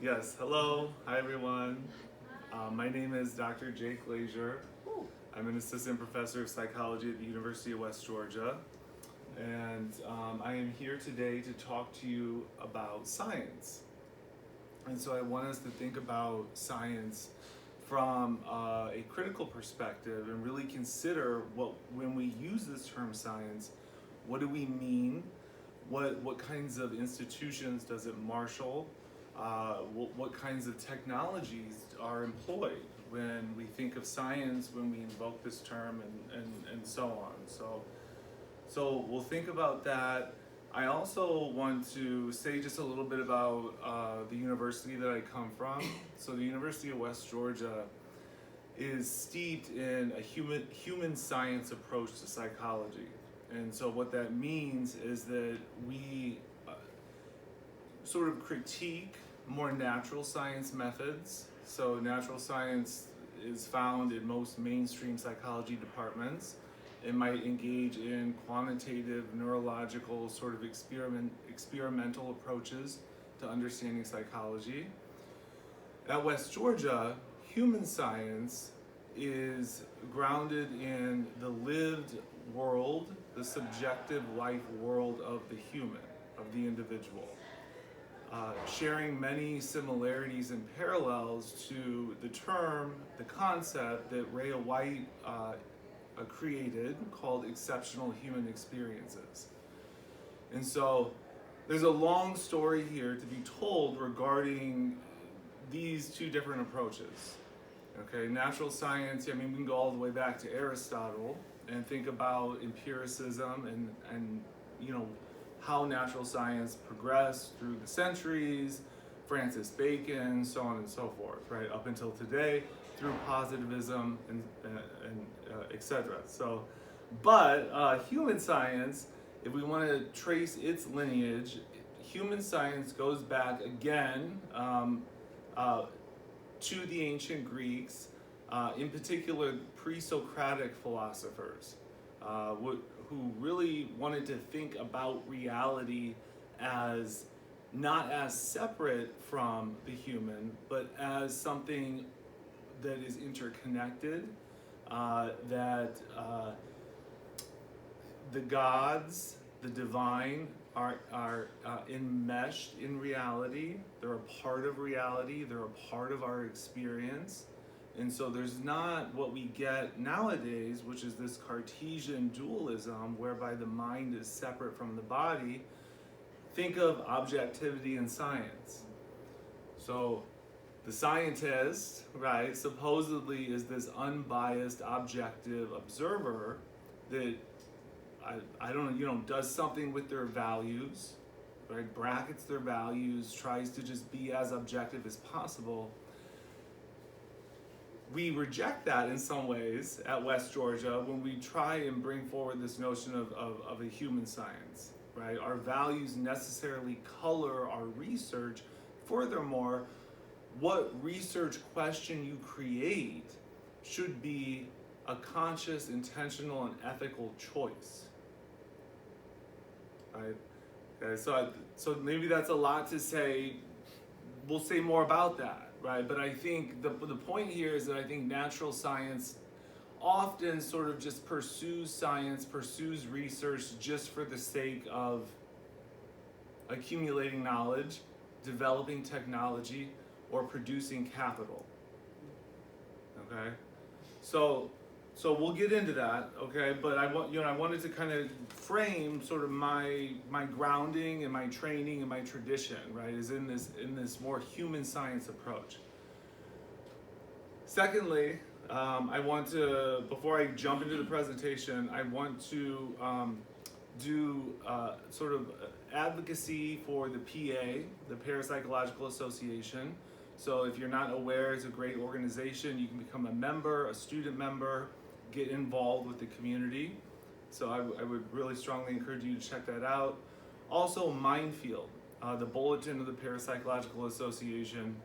Yes, hello, hi everyone. My name is Dr. Jake Glazier. I'm an assistant professor of psychology at the University of West Georgia. And I am here today to talk to you about science. And so I want us to think about science from a critical perspective and really consider when we use this term science, what do we mean? What kinds of institutions does it marshal? What kinds of technologies are employed when we think of science, when we invoke this term, and so on. So we'll think about that. I also want to say just a little bit about the university that I come from. So the University of West Georgia is steeped in a human science approach to psychology. And so what that means is that we sort of critique more natural science methods. So natural science is found in most mainstream psychology departments. It might engage in quantitative, neurological, sort of experimental approaches to understanding psychology. At West Georgia, human science is grounded in the lived world, the subjective life world of the human, of the individual. Sharing many similarities and parallels to the term, the concept that Rhea White created called exceptional human experiences. And so there's a long story here to be told regarding these two different approaches. Okay, natural science, I mean, we can go all the way back to Aristotle and think about empiricism and you know, how natural science progressed through the centuries, Francis Bacon, so on and so forth, right, up until today, through positivism and etc. So, but human science, if we want to trace its lineage, human science goes back again to the ancient Greeks, in particular pre-Socratic philosophers, who really wanted to think about reality as not as separate from the human, but as something that is interconnected, that the gods, the divine, are enmeshed in reality. They're a part of reality. They're a part of our experience. And so there's not what we get nowadays, which is this Cartesian dualism whereby the mind is separate from the body. Think of objectivity in science. So the scientist, right, supposedly is this unbiased, objective observer that I don't know, you know, does something with their values, right, brackets their values, tries to just be as objective as possible. We reject that in some ways at West Georgia when we try and bring forward this notion of a human science, right? Our values necessarily color our research. Furthermore, what research question you create should be a conscious, intentional, and ethical choice, right? Okay, so maybe that's a lot to say. We'll say more about that. Right, but I think the point here is that I think natural science often sort of just pursues science, pursues research just for the sake of accumulating knowledge, developing technology, or producing capital. Okay, so we'll get into that. Okay, but I wanted to kind of frame sort of my grounding and my training and my tradition, right, is in this more human science approach. Secondly, I want to, before I jump into the presentation, I want to do sort of advocacy for the PA, the Parapsychological Association. So if you're not aware, it's a great organization. You can become a member, a student member, get involved with the community. So I would really strongly encourage you to check that out. Also, Mindfield, the bulletin of the Parapsychological Association.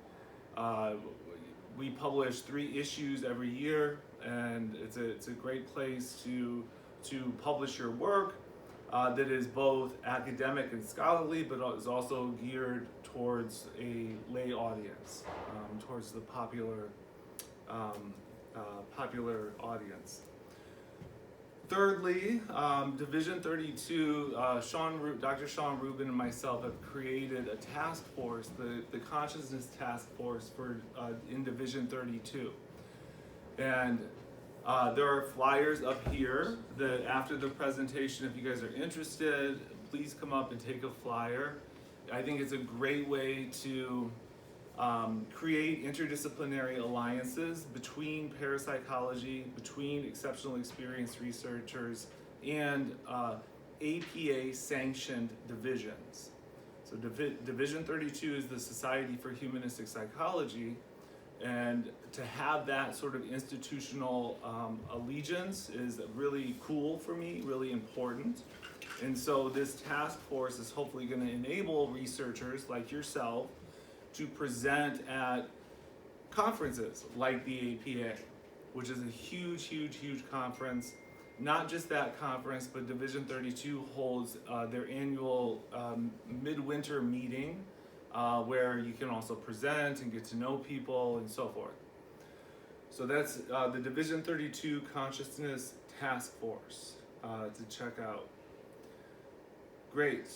We publish 3 issues every year, and it's a great place to publish your work. that is both academic and scholarly, but is also geared towards a lay audience, towards the popular audience. Thirdly, Division 32, Dr. Sean Rubin and myself have created a task force, the Consciousness Task Force in Division 32. And there are flyers up here that after the presentation, if you guys are interested, please come up and take a flyer. I think it's a great way to create interdisciplinary alliances between parapsychology, between exceptional experience researchers, and APA sanctioned divisions. So Division 32 is the Society for Humanistic Psychology, and to have that sort of institutional allegiance is really cool for me, really important. And so this task force is hopefully going to enable researchers like yourself to present at conferences like the APA, which is a huge, huge, huge conference. Not just that conference, but Division 32 holds their annual midwinter meeting where you can also present and get to know people and so forth. So that's the Division 32 Consciousness Task Force to check out. Great.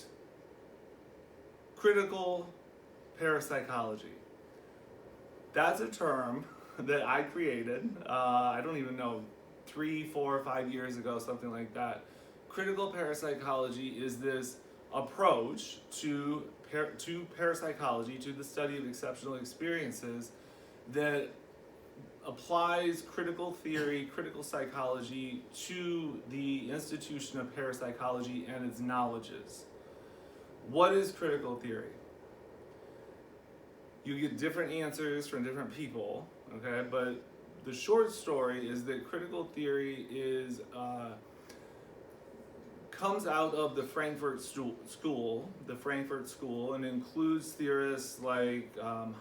Critical parapsychology. That's a term that I created, I don't even know, 3, 4, 5 years ago, something like that. Critical parapsychology is this approach to parapsychology, to the study of exceptional experiences, that applies critical theory, critical psychology to the institution of parapsychology and its knowledges. What is critical theory? You get different answers from different people, okay? But the short story is that critical theory comes out of the Frankfurt School, and includes theorists like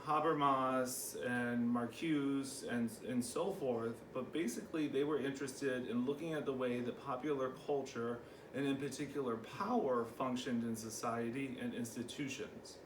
Habermas and Marcuse and so forth. But basically, they were interested in looking at the way that popular culture, and in particular power, functioned in society and institutions.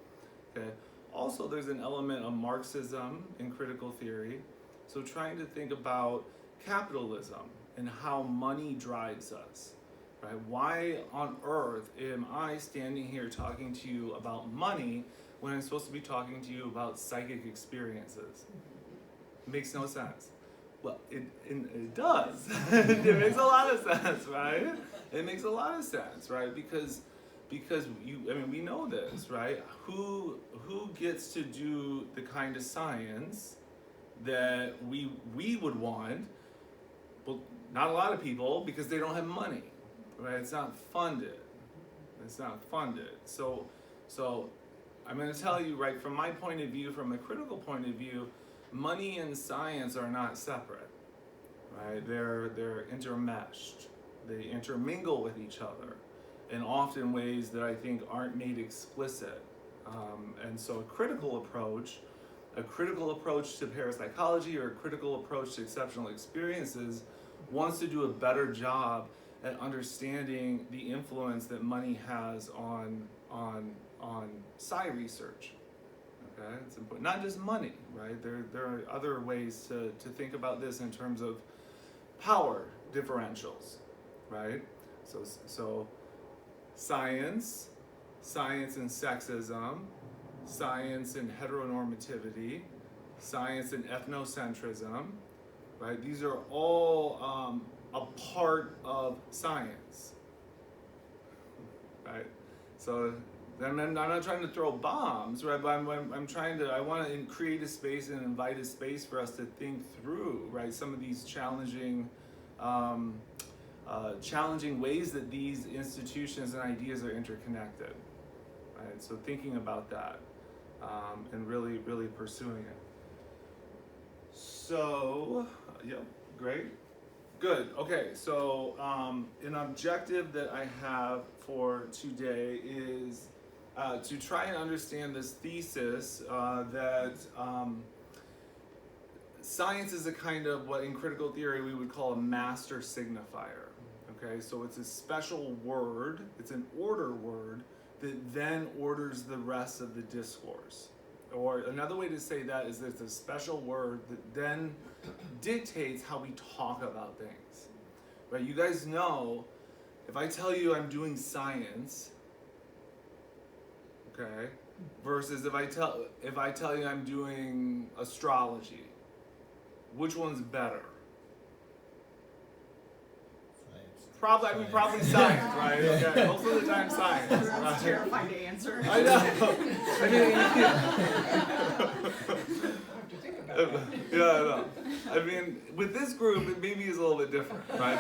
Okay. Also, there's an element of Marxism in critical theory. So trying to think about capitalism and how money drives us, right? Why on earth am I standing here talking to you about money when I'm supposed to be talking to you about psychic experiences? It makes no sense. Well, it does. It makes a lot of sense, right? It makes a lot of sense, right? Because we know this, right? Who gets to do the kind of science that we would want? Well, not a lot of people, because they don't have money, right? It's not funded. So I'm going to tell you, right, from my point of view, from a critical point of view, money and science are not separate, right? They're intermeshed. They intermingle with each other in often ways that I think aren't made explicit. And so a critical approach to parapsychology, or a critical approach to exceptional experiences, wants to do a better job at understanding the influence that money has on psi research. Okay, it's important. Not just money, right? There are other ways to think about this in terms of power differentials, right? So science and sexism, science and heteronormativity, science and ethnocentrism, right? These are all a part of science, right? So I'm not trying to throw bombs, right? But I want to create a space and invite a space for us to think through, right? Some of these challenging ways that these institutions and ideas are interconnected, right? So thinking about that and really, really pursuing it. So, yep, great. Good, okay, so an objective that I have for today is to try and understand this thesis that science is a kind of what in critical theory we would call a master-signifier. Okay, so it's a special word, it's an order word that then orders the rest of the discourse. Or another way to say that is that it's a special word that then dictates how we talk about things. Right? You guys know, if I tell you I'm doing science, okay, versus if I tell you I'm doing astrology, which one's better? Probably science, right? Yeah. Okay, most of the time science. That's Right? terrifying to answer. I know. I mean, yeah, I know. I mean, with this group, it maybe is a little bit different, right?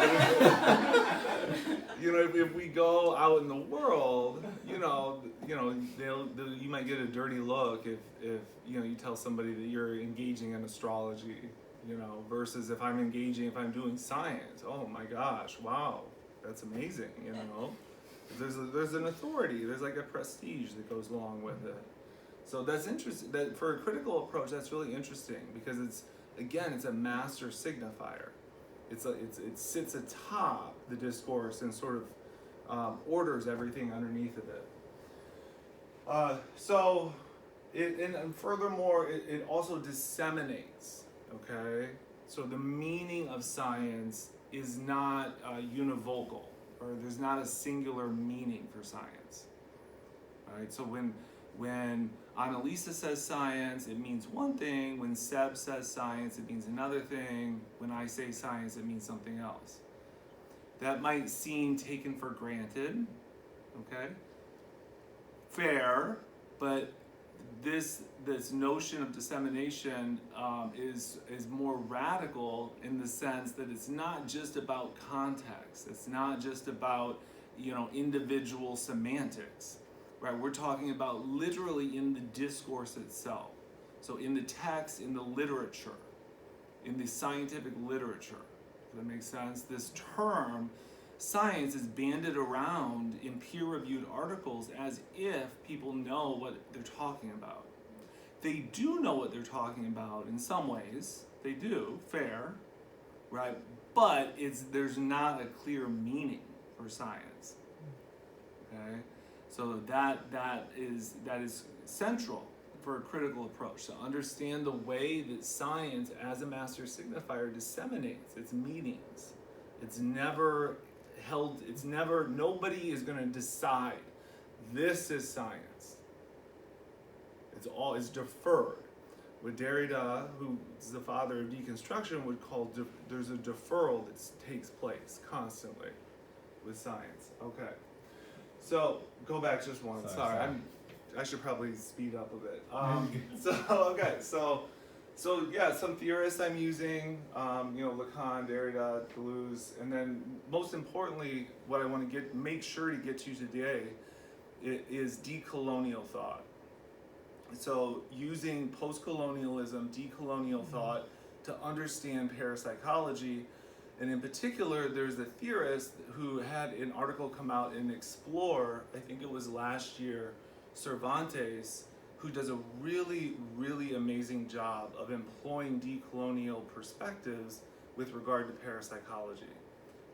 But if we go out in the world, you might get a dirty look if you tell somebody that you're engaging in astrology, versus if I'm doing science. Oh my gosh, wow, that's amazing, There's an authority, there's like a prestige that goes along with it. So that's interesting. That for a critical approach, that's really interesting because it's a master signifier. It sits atop the discourse and sort of orders everything underneath of it. And furthermore, it also disseminates. Okay, so the meaning of science is not univocal, or there's not a singular meaning for science. All right, so when Annalisa says science, it means one thing. When Seb says science, it means another thing. When I say science, it means something else. That might seem taken for granted, okay? Fair, but this notion of dissemination is more radical in the sense that it's not just about context. It's not just about individual semantics. Right, we're talking about literally in the discourse itself. So in the text, in the literature, in the scientific literature. Does that make sense? This term, science, is banded around in peer-reviewed articles as if people know what they're talking about. They do know what they're talking about in some ways. They do, fair, right? But there's not a clear meaning for science. Okay? So that is central for a critical approach, to understand the way that science as a master signifier disseminates its meanings. Nobody is going to decide this is science. It's deferred. What Derrida, who is the father of deconstruction, would call there's a deferral that takes place constantly with science. Okay. So, go back just one. Sorry. I should probably speed up a bit. So some theorists I'm using, Lacan, Derrida, Deleuze, and then most importantly, what I want to make sure to get to today is decolonial thought. So, using post-colonialism, decolonial thought to understand parapsychology. And in particular, there's a theorist who had an article come out in Explore, I think it was last year, Cervantes, who does a really, really amazing job of employing decolonial perspectives with regard to parapsychology.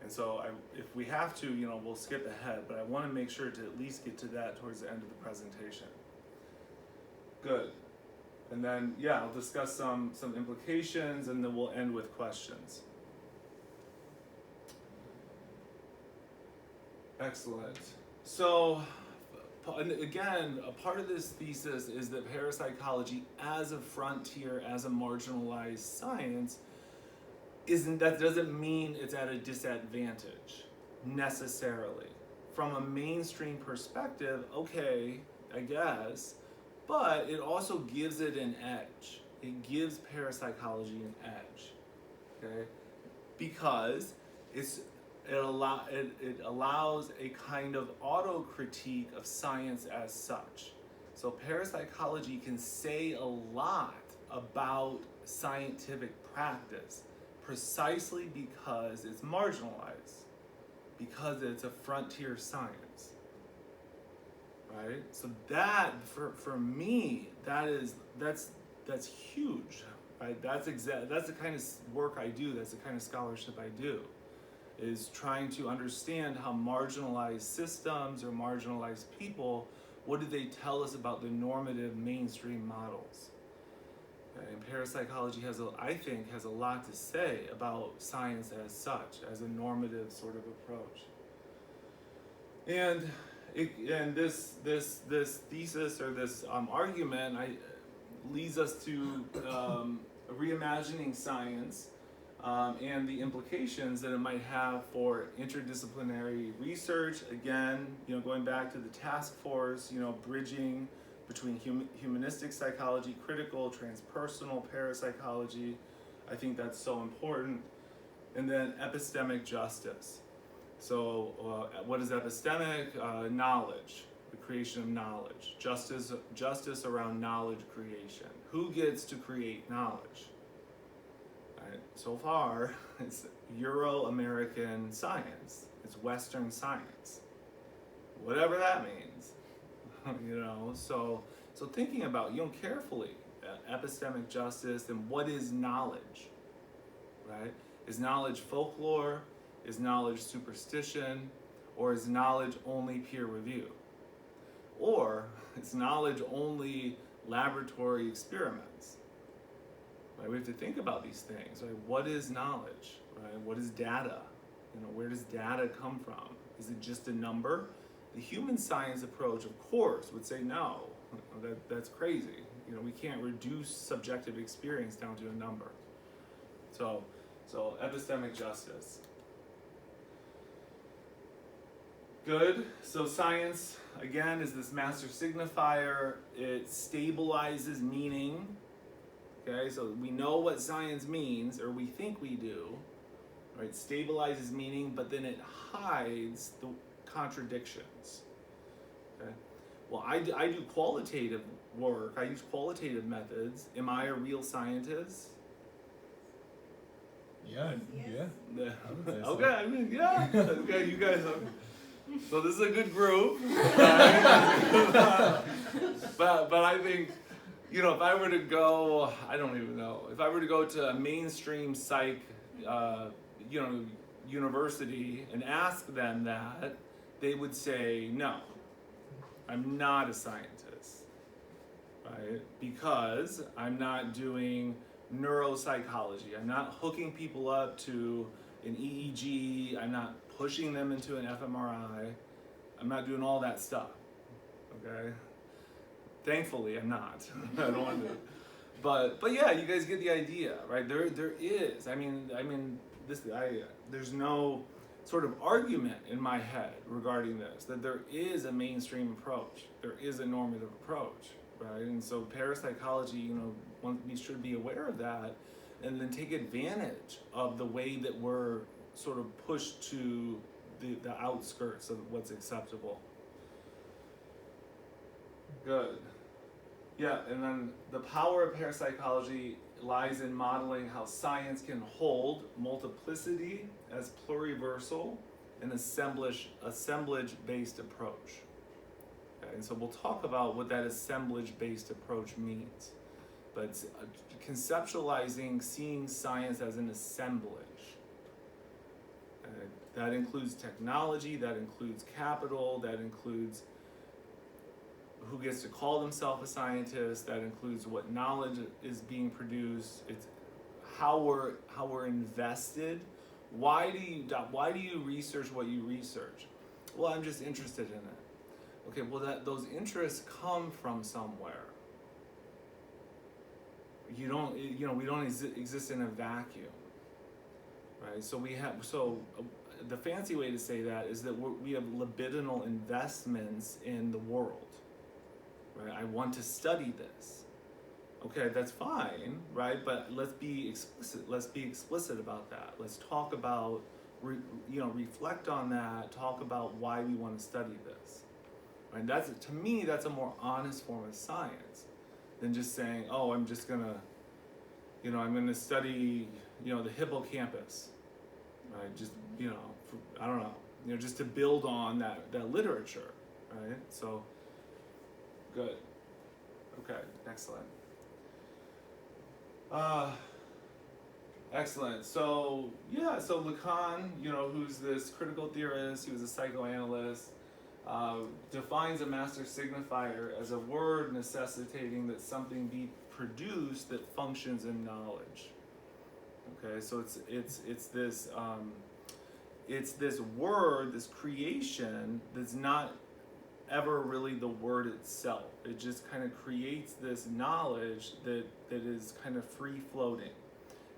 And so if we have to, we'll skip ahead, but I want to make sure to at least get to that towards the end of the presentation. Good. And then, I'll discuss some implications, and then we'll end with questions. Excellent. So, again, a part of this thesis is that parapsychology as a frontier, as a marginalized science, doesn't mean it's at a disadvantage, necessarily. From a mainstream perspective, okay, I guess, but it also gives it an edge. It gives parapsychology an edge, okay? Because it allows a kind of auto-critique of science as such. So parapsychology can say a lot about scientific practice precisely because it's marginalized, because it's a frontier science, right? So that, for me, that's huge, right? That's the kind of work I do, that's the kind of scholarship I do. is trying to understand how marginalized systems or marginalized people, what do they tell us about the normative mainstream models? Okay, and parapsychology I think has a lot to say about science as such, as a normative sort of approach. And this thesis or this argument leads us to reimagining science and the implications that it might have for interdisciplinary research. Again, going back to the task force, bridging between humanistic psychology, critical, transpersonal parapsychology. I think that's so important. And then epistemic justice. So what is epistemic? Knowledge, the creation of knowledge. Justice around knowledge creation. Who gets to create knowledge? Right. So far, it's Euromerican science. It's Western science. Whatever that means. So thinking about, carefully, epistemic justice and what is knowledge, right? Is knowledge folklore? Is knowledge superstition? Or is knowledge only peer review? Or is knowledge only laboratory experiments? Right? We have to think about these things, right? What is knowledge, right? What is data? Where does data come from? Is it just a number? The human science approach, of course, would say no. That's crazy. We can't reduce subjective experience down to a number. So epistemic justice. Good. So science, again, is this master-signifier. It stabilizes meaning. Okay, so we know what science means, or we think we do. Right? Stabilizes meaning, but then it hides the contradictions. Okay. Well, I do qualitative work. I use qualitative methods. Am I a real scientist? Yeah. Okay, okay, you guys are. So this is a good group. but I think, if I were to go, I don't even know. If I were to go to a mainstream psych, university and ask them that, they would say, no, I'm not a scientist, right? Because I'm not doing neuropsychology. I'm not hooking people up to an EEG. I'm not pushing them into an fMRI. I'm not doing all that stuff, okay? Thankfully, I'm not. I don't want to. But yeah, you guys get the idea, right? There is. There's no sort of argument in my head regarding this, that there is a mainstream approach. There is a normative approach, right? And so parapsychology, we should be aware of that and then take advantage of the way that we're sort of pushed to the outskirts of what's acceptable. Good. Yeah, and then the power of parapsychology lies in modeling how science can hold multiplicity as pluriversal and assemblage-based approach. Okay, and so we'll talk about what that assemblage-based approach means. But it's conceptualizing, seeing science as an assemblage. That includes technology, that includes capital, that includes who gets to call themselves a scientist, that includes what knowledge is being produced. It's how we're invested. Why do you research what you research? Well, I'm just interested in it. Okay, well those interests come from somewhere. We don't exist in a vacuum, right? So the fancy way to say that is that we have libidinal investments in the world. Right? I want to study this. Okay, that's fine, right? But let's be explicit. Let's be explicit about that. Let's talk about, reflect on that. Talk about why we want to study this. Right? To me, that's a more honest form of science than just saying, oh, I'm just gonna, I'm gonna study, the hippocampus. Right? Just, I don't know. Just to build on that literature. Right? So. Good. Okay, next slide. Excellent. So so Lacan, who's this critical theorist, he was a psychoanalyst, defines a master signifier as a word necessitating that something be produced that functions in knowledge. Okay, so it's this word, this creation that's not ever really the word itself. It just kind of creates this knowledge that is kind of free floating.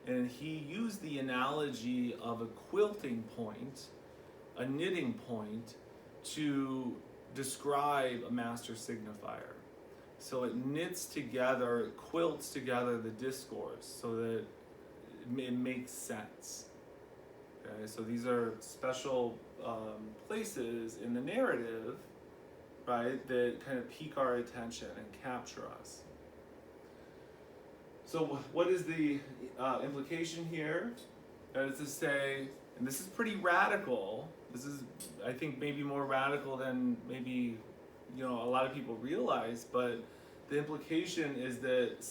And he used the analogy of a quilting point, a knitting point, to describe a master signifier. So it knits together, it quilts together the discourse so that it makes sense. Okay, so these are special places in the narrative, right, that kind of pique our attention and capture us. So what is the implication here? That is to say, and this is pretty radical, this is, I think, maybe more radical than maybe, a lot of people realize, but the implication is that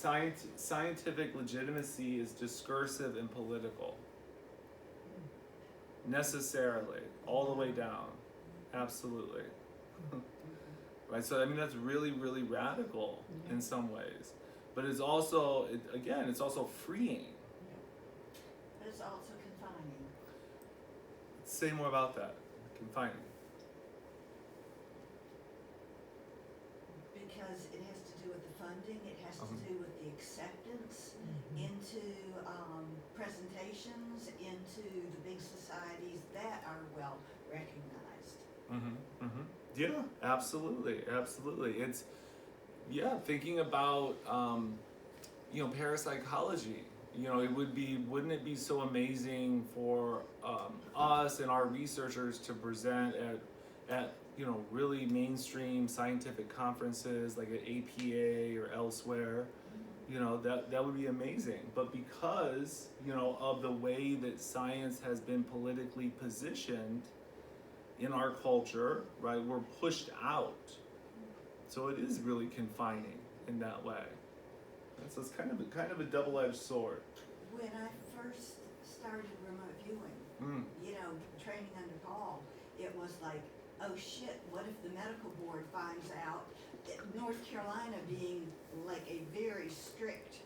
scientific legitimacy is discursive and political. Necessarily, all the way down. Absolutely. Right, so I mean, that's really, really radical in some ways. But it's also, it's also freeing. But it's also confining. Say more about that. Confining. Because it has to do with the funding, it has to do with the acceptance into presentations, into the big societies that are well recognized. Yeah, absolutely. It's, thinking about, parapsychology. Wouldn't it be so amazing for us and our researchers to present at really mainstream scientific conferences like at APA or elsewhere? That would be amazing. But because, of the way that science has been politically positioned in our culture, right, we're pushed out. So it is really confining in that way. And so it's kind of a double-edged sword. When I first started remote viewing, training under Paul, it was like, oh shit, what if the medical board finds out that North Carolina being like a very strict,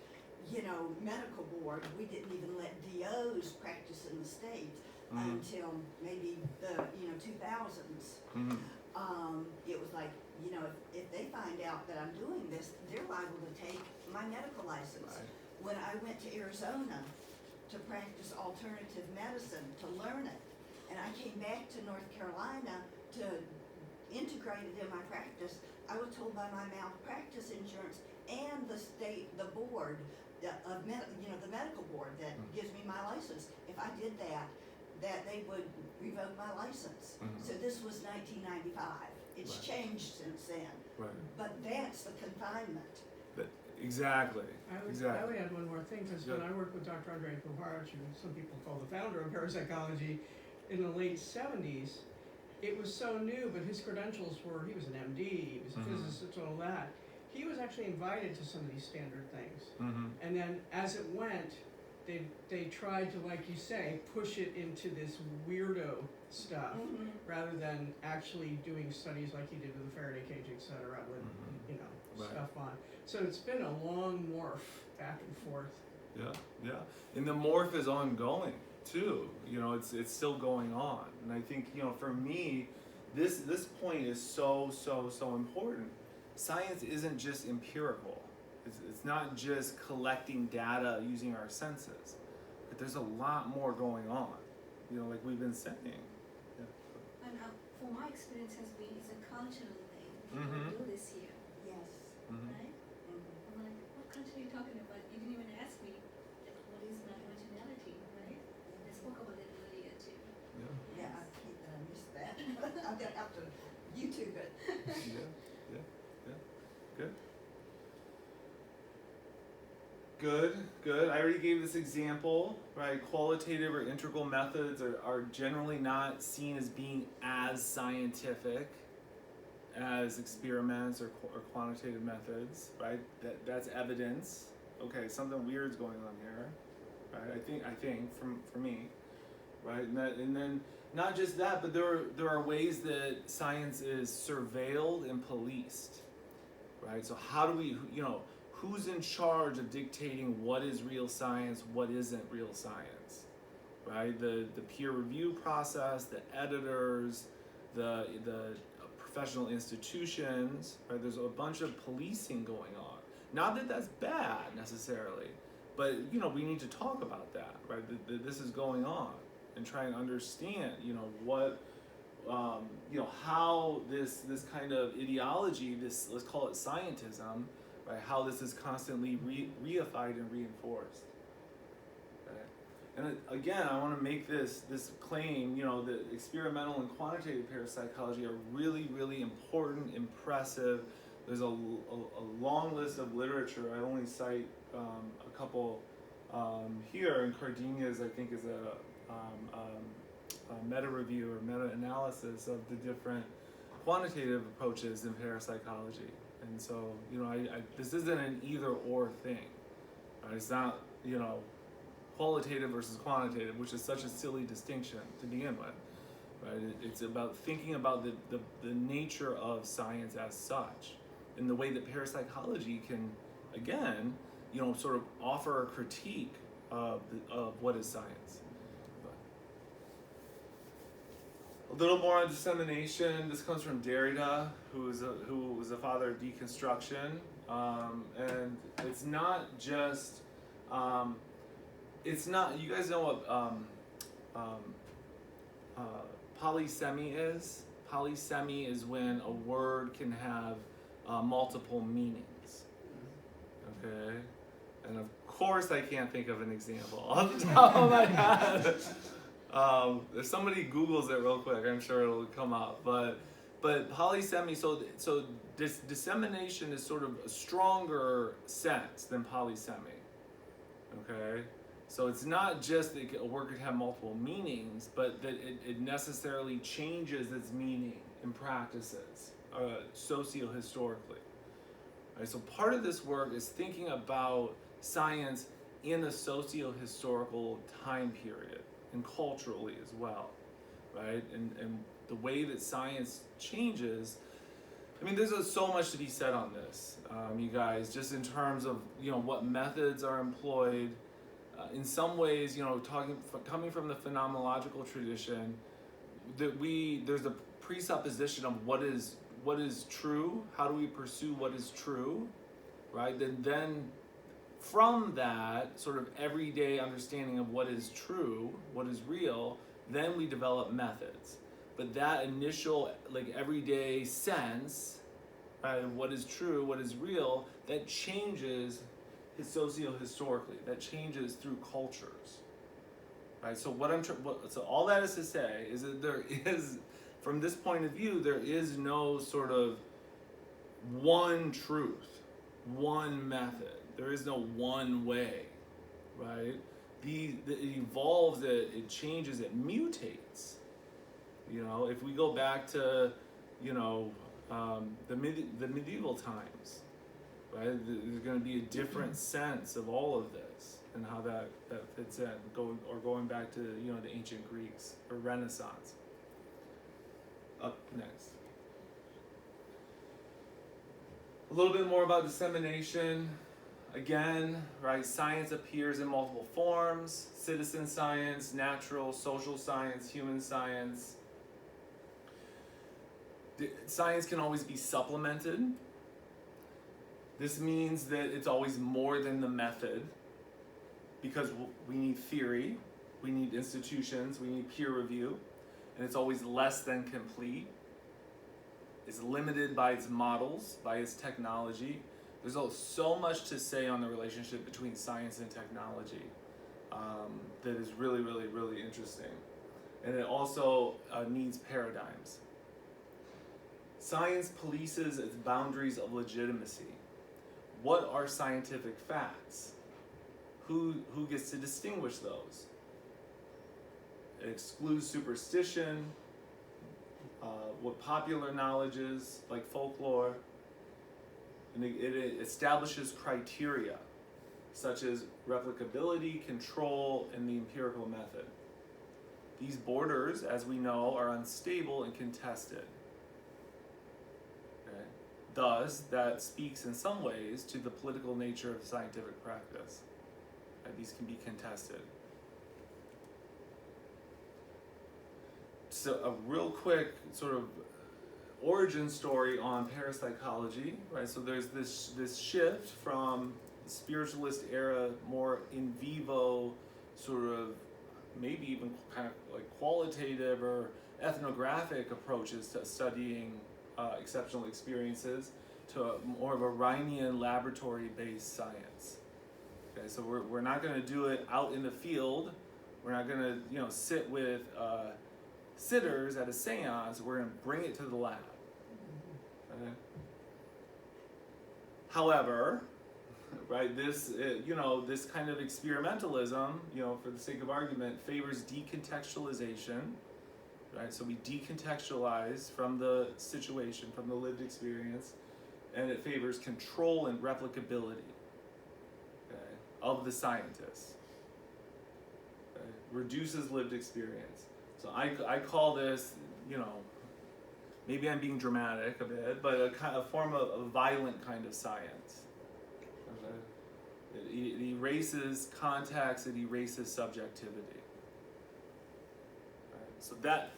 medical board, we didn't even let DOs practice in the state until maybe the, 2000s. It was like, if they find out that I'm doing this, they're liable to take my medical license. Right. When I went to Arizona to practice alternative medicine, to learn it, and I came back to North Carolina to integrate it in my practice, I was told by my malpractice insurance and the board of the medical board that gives me my license, if I did that they would revoke my license. So this was 1995. It's changed since then. Right. But that's the confinement. Exactly. I would add one more thing, because when I worked with Dr. Andrei Puharich, who some people call the founder of parapsychology, in the late 70s, it was so new, but his credentials were, he was an MD, he was a physicist, and all that. He was actually invited to some of these standard things. And then as it went, they tried to, like you say, push it into this weirdo stuff, rather than actually doing studies like he did with the Faraday cage, etc., with, stuff on. So it's been a long morph back and forth. Yeah. And the morph is ongoing too. It's still going on. And I think, for me, this point is so important. Science isn't just empirical. It's not just collecting data using our senses. But there's a lot more going on, like we've been saying. Yeah. And from my experience has been, it's a cultural thing. People do this here. Yes. Right? I'm like, what culture are you talking about? You didn't even ask me, like, what is marginality, right? I spoke about it earlier too. Yeah, I missed that. I'm gonna have to YouTube it. Yeah. Good. I already gave this example, right? Qualitative or integral methods are generally not seen as being as scientific as experiments or quantitative methods, right? That's evidence. Okay, something weird's going on here. right? I think for me, right? And then not just that, but there are ways that science is surveilled and policed, right? So how do we, who's in charge of dictating what is real science, what isn't real science, right? The peer review process, the editors, the professional institutions, right? There's a bunch of policing going on. Not that that's bad necessarily, but we need to talk about that, right? This is going on, and try and understand, what, how this kind of ideology, this, let's call it scientism, right? How this is constantly reified and reinforced. And again, I want to make this claim, that experimental and quantitative parapsychology are really, really important, impressive. There's a long list of literature. I only cite a couple here, and Cardinia's, I think, is a meta-review or meta-analysis of the different quantitative approaches in parapsychology. And so, this isn't an either-or thing. Right? It's not, qualitative versus quantitative, which is such a silly distinction to begin with. Right? It's about thinking about the nature of science as such, and the way that parapsychology can, again, sort of offer a critique of what is science. A little more on dissemination. This comes from Derrida, who was a father of deconstruction, and it's not just. It's not. You guys know what polysemy is? Polysemy is when a word can have multiple meanings. Okay, and of course I can't think of an example off the top of my head. If somebody Googles it real quick, I'm sure it'll come up. But polysemy, so dissemination is sort of a stronger sense than polysemy. Okay, so it's not just that a word could have multiple meanings, but that it necessarily changes its meaning in practices, socio-historically. Right, so part of this work is thinking about science in a socio-historical time period, and culturally as well, right? And the way that science changes. I mean, there's so much to be said on this, you guys, just in terms of, what methods are employed. In some ways, coming from the phenomenological tradition, there's a presupposition of what is true. How do we pursue what is true, right? Then from that sort of everyday understanding of what is true, what is real, then we develop methods. But that initial, everyday sense, right, of what is true, what is real, that changes socio-historically. That changes through cultures, right? So so all that is to say is that there is, from this point of view, there is no sort of one truth, one method. There is no one way, right? It evolves, it changes, it mutates. If we go back to, the medieval times, right? There's going to be a different sense of all of this and how that fits in. Going back to, the ancient Greeks or Renaissance. Up next. A little bit more about dissemination. Again, right, science appears in multiple forms: citizen science, natural, social science, human science. Science can always be supplemented. This means that it's always more than the method, because we need theory, we need institutions, we need peer review, and it's always less than complete. It's limited by its models, by its technology. There's so much to say on the relationship between science and technology that is really, really, really interesting. And it also needs paradigms. Science polices its boundaries of legitimacy. What are scientific facts? Who gets to distinguish those? It excludes superstition, what popular knowledge is, like folklore, and it establishes criteria, such as replicability, control, and the empirical method. These borders, as we know, are unstable and contested. Okay? Thus, that speaks in some ways to the political nature of scientific practice. These can be contested. So a real quick sort of origin story on parapsychology, right? So there's this shift from the spiritualist era, more in vivo, sort of maybe even kind of like qualitative or ethnographic approaches to studying exceptional experiences, to more of a Rhinian laboratory-based science. Okay, so we're not going to do it out in the field. We're not going to sit with sitters at a seance. We're going to bring it to the lab. Okay. However, right, this this kind of experimentalism, for the sake of argument, favors decontextualization. Right, so we decontextualize from the situation, from the lived experience, and it favors control and replicability, okay, of the scientist. Okay, reduces lived experience. So I call this, maybe I'm being dramatic a bit, but a form of a violent kind of science. Okay? It erases context, it erases subjectivity. Right? So that,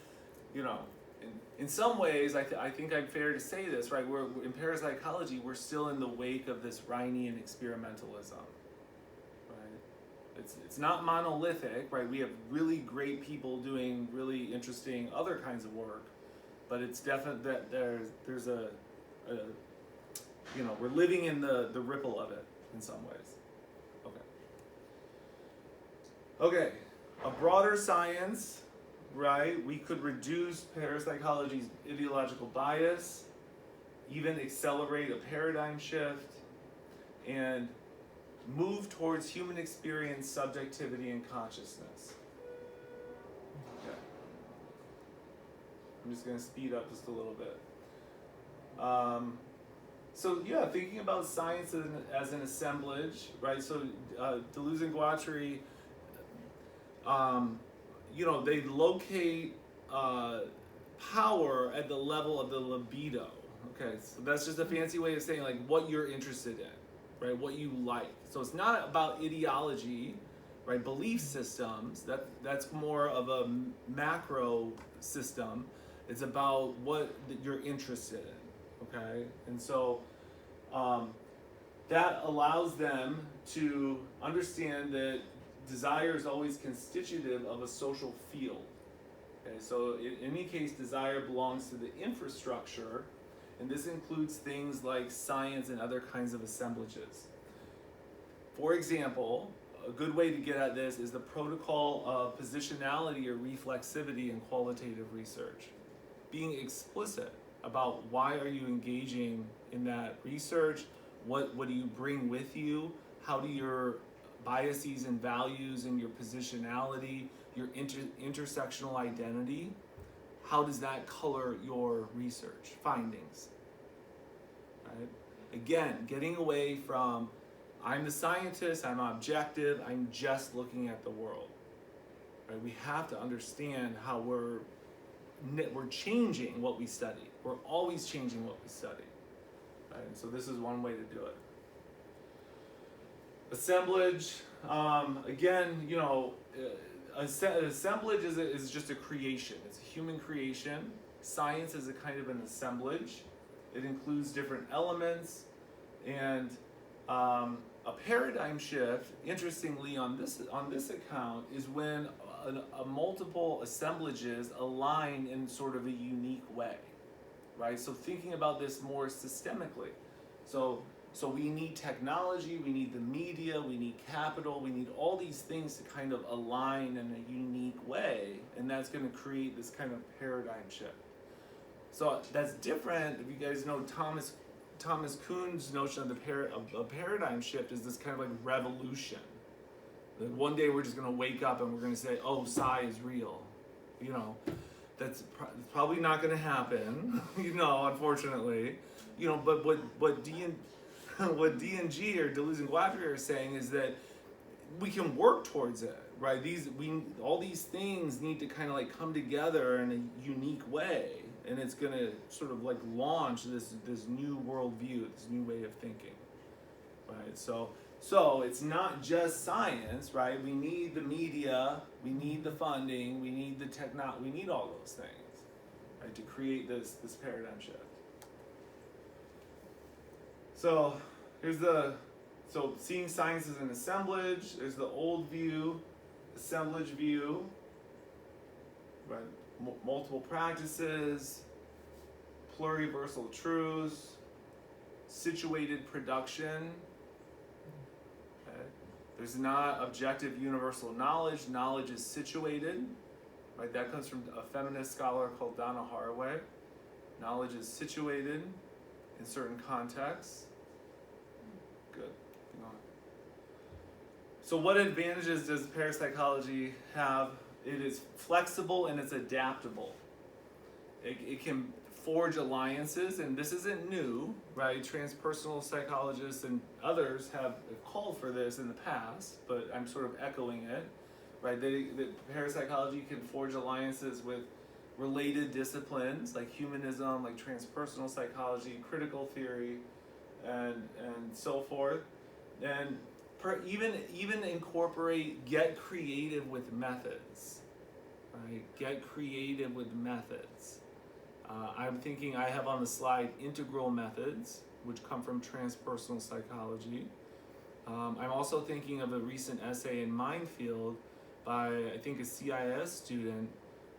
in some ways, I think I'm fair to say this, right? We're in parapsychology, we're still in the wake of this Rhinian experimentalism. It's not monolithic, right? We have really great people doing really interesting other kinds of work, but it's definite that there's a we're living in the ripple of it in some ways. Okay, a broader science, right? We could reduce parapsychology's ideological bias, even accelerate a paradigm shift, and move towards human experience, subjectivity, and consciousness. Okay. I'm just going to speed up just a little bit. Thinking about science as an assemblage, right? So Deleuze and Guattari, they locate power at the level of the libido. Okay, so that's just a fancy way of saying like what you're interested in, right? What you like. So it's not about ideology, right? Belief systems. That's more of a macro system. It's about what you're interested in. Okay, and so that allows them to understand that desire is always constitutive of a social field. Okay, so in any case, desire belongs to the infrastructure, and this includes things like science and other kinds of assemblages. For example, a good way to get at this is the protocol of positionality or reflexivity in qualitative research. Being explicit about why are you engaging in that research, what do you bring with you, how do your biases and values and your positionality, your intersectional identity, how does that color your research findings? Right? Again, getting away from I'm the scientist, I'm objective, I'm just looking at the world. Right? We have to understand how we're changing what we study. We're always changing what we study. Right? And so this is one way to do it. Assemblage, again, assemblage is just a creation. It's a human creation. Science is a kind of an assemblage. It includes different elements, and a paradigm shift, interestingly, on this account, is when a multiple assemblages align in sort of a unique way, right? So thinking about this more systemically. So we need technology, we need the media, we need capital, we need all these things to kind of align in a unique way, and that's going to create this kind of paradigm shift. So that's different. If you guys know Thomas Kuhn's notion of a paradigm shift is this kind of like revolution. That one day we're just going to wake up and we're going to say, oh, psi is real. That's probably not going to happen, unfortunately. But what D&G or Deleuze and Guattari are saying is that we can work towards it, right? All these things need to kind of like come together in a unique way, and it's going to sort of like launch this new worldview, this new way of thinking, right? So it's not just science, right? We need the media, we need the funding, we need the technology, we need all those things, right, to create this paradigm shift. So seeing science as an assemblage, there's the old view, assemblage view, right? Multiple practices, pluriversal truths, situated production. Okay. There's not objective universal knowledge. Knowledge is situated, right? That comes from a feminist scholar called Donna Haraway. Knowledge is situated in certain contexts. Good. So what advantages does parapsychology have? It is flexible and it's adaptable. It can forge alliances, and this isn't new, right? Transpersonal psychologists and others have called for this in the past, but I'm sort of echoing it, right? That parapsychology can forge alliances with related disciplines like humanism, like transpersonal psychology, critical theory, and so forth, and even incorporate, get creative with methods, right? Get creative with methods. I'm thinking, I have on the slide integral methods, which come from transpersonal psychology. I'm also thinking of a recent essay in Mindfield by, I think, a CIS student,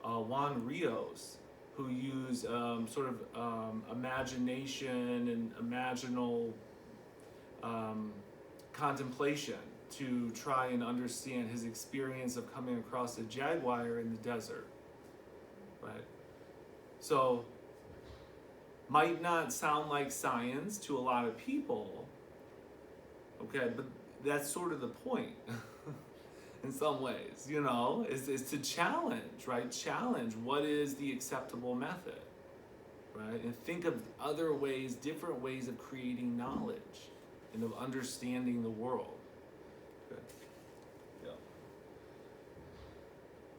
Juan Rios, who used sort of imagination and imaginal contemplation to try and understand his experience of coming across a jaguar in the desert, right? So, might not sound like science to a lot of people, okay, but that's sort of the point in some ways, you know, is to challenge, right? Challenge what is the acceptable method, right? And think of other ways, different ways of creating knowledge and of understanding the world. Good. Yeah.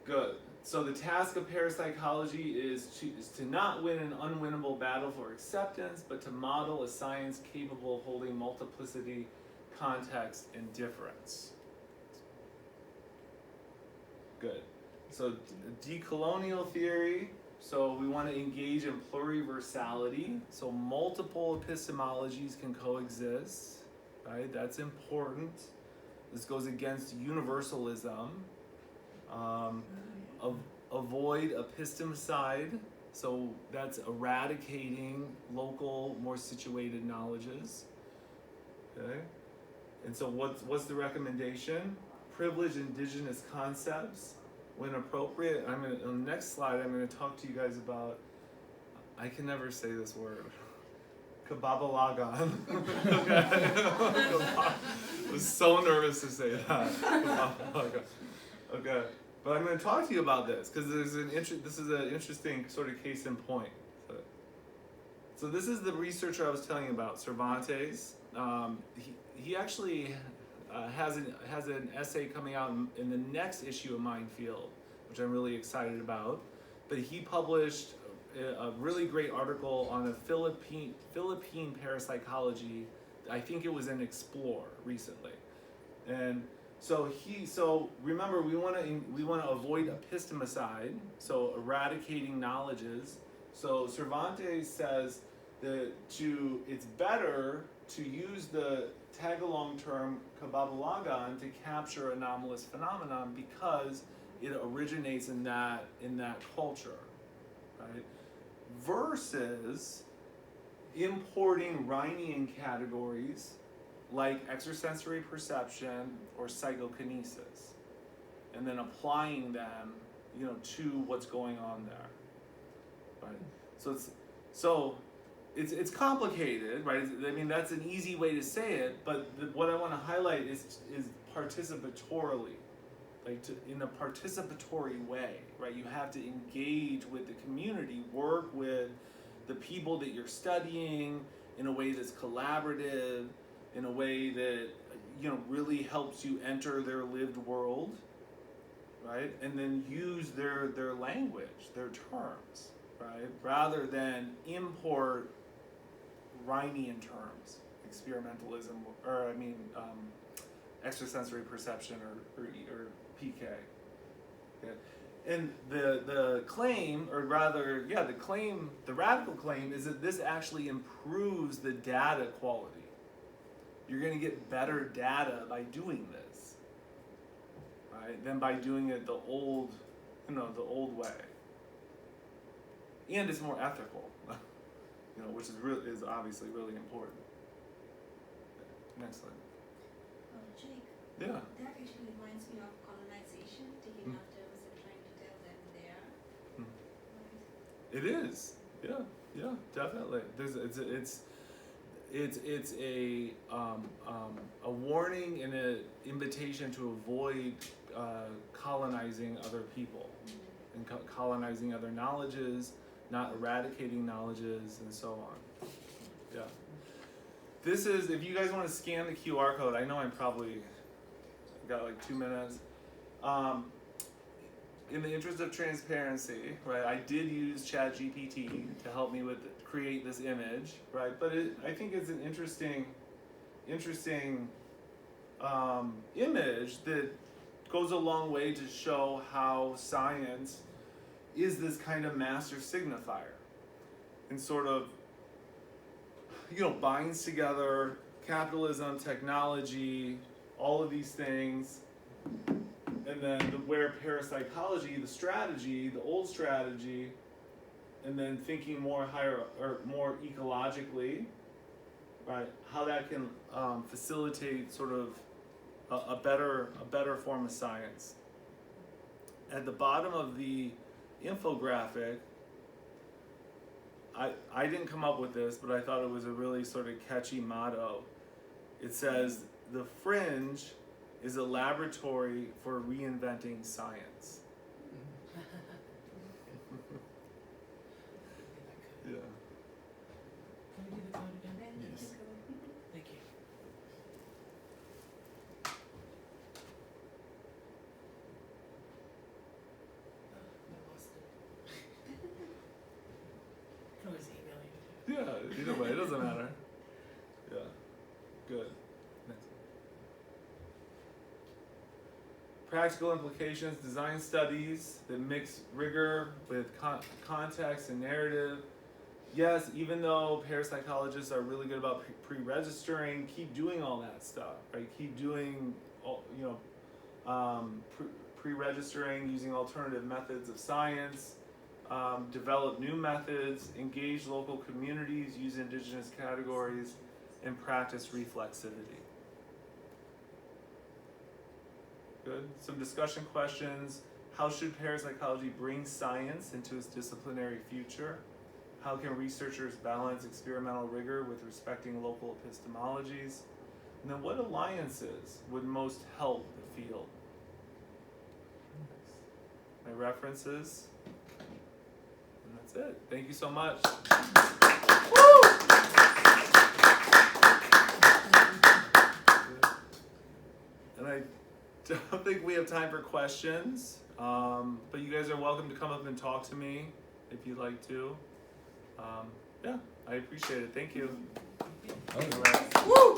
Good. So the task of parapsychology is to not win an unwinnable battle for acceptance, but to model a science capable of holding multiplicity, context, and difference. Good. So decolonial theory. So we want to engage in pluriversality. So multiple epistemologies can coexist, right? That's important. This goes against universalism. Avoid epistemicide. So that's eradicating local, more situated knowledges. Okay. And so what's the recommendation? Privilege indigenous concepts when appropriate. On the next slide, I'm going to talk to you guys about, I can never say this word, kababalagan. Okay. I was so nervous to say that. Kababalagan. Okay. But I'm going to talk to you about this because this is an interesting sort of case in point. So this is the researcher I was telling you about, Cervantes. He actually has an essay coming out in the next issue of Mindfield, which I'm really excited about. But he published a really great article on a Philippine parapsychology. I think it was in Explore recently, and so remember we want to avoid epistemicide, so eradicating knowledges. So Cervantes says that it's better to use the tag-along term kababalagan to capture anomalous phenomenon because it originates in that culture, right? Versus importing Rhinian categories like extrasensory perception or psychokinesis, and then applying them, to what's going on there, right? So it's complicated, right? I mean, that's an easy way to say it, but what I want to highlight is participatorily, like in a participatory way, right? You have to engage with the community, work with the people that you're studying in a way that's collaborative, in a way that, really helps you enter their lived world, right? And then use their language, their terms, right? Rather than import Rhinian terms, experimentalism, or extrasensory perception or PK. Okay. And the claim, or rather, the radical claim is that this actually improves the data quality. You're going to get better data by doing this, right? Than by doing it the old way. And it's more ethical, which is obviously really important. Next slide. Jake, Yeah. that actually reminds me of colonization, taking out terms and trying to tell them they are. Right? It is. Yeah, definitely. It's a warning and an invitation to avoid colonizing other people and colonizing other knowledges, not eradicating knowledges, and so on. Yeah. This is, if you guys want to scan the QR code, I know I'm probably got like 2 minutes. In the interest of transparency, right, I did use ChatGPT to help me create this image, right? But I think it's an interesting image that goes a long way to show how science is this kind of master signifier and sort of, binds together capitalism, technology, all of these things. And then where parapsychology, the strategy, the old strategy, and then thinking more ecologically, right? How that can facilitate sort of a better form of science. At the bottom of the infographic, I didn't come up with this, but I thought it was a really sort of catchy motto. It says, "The fringe is a laboratory for reinventing science." Yeah. Can we do the code again? Then Yes. you go. Thank you. I lost it. I can always email you. Yeah, either way, it doesn't matter. Yeah, good. Next. Practical implications, design studies that mix rigor with context and narrative. Yes, even though parapsychologists are really good about pre-registering, keep doing all that stuff, right? Keep doing, pre-registering, using alternative methods of science, develop new methods, engage local communities, use indigenous categories, and practice reflexivity. Good. Some discussion questions. How should parapsychology bring science into its disciplinary future? How can researchers balance experimental rigor with respecting local epistemologies? And then what alliances would most help the field? My references. And that's it. Thank you so much. And I don't think we have time for questions, but you guys are welcome to come up and talk to me if you'd like to. I appreciate it. Thank you. Oh. Woo!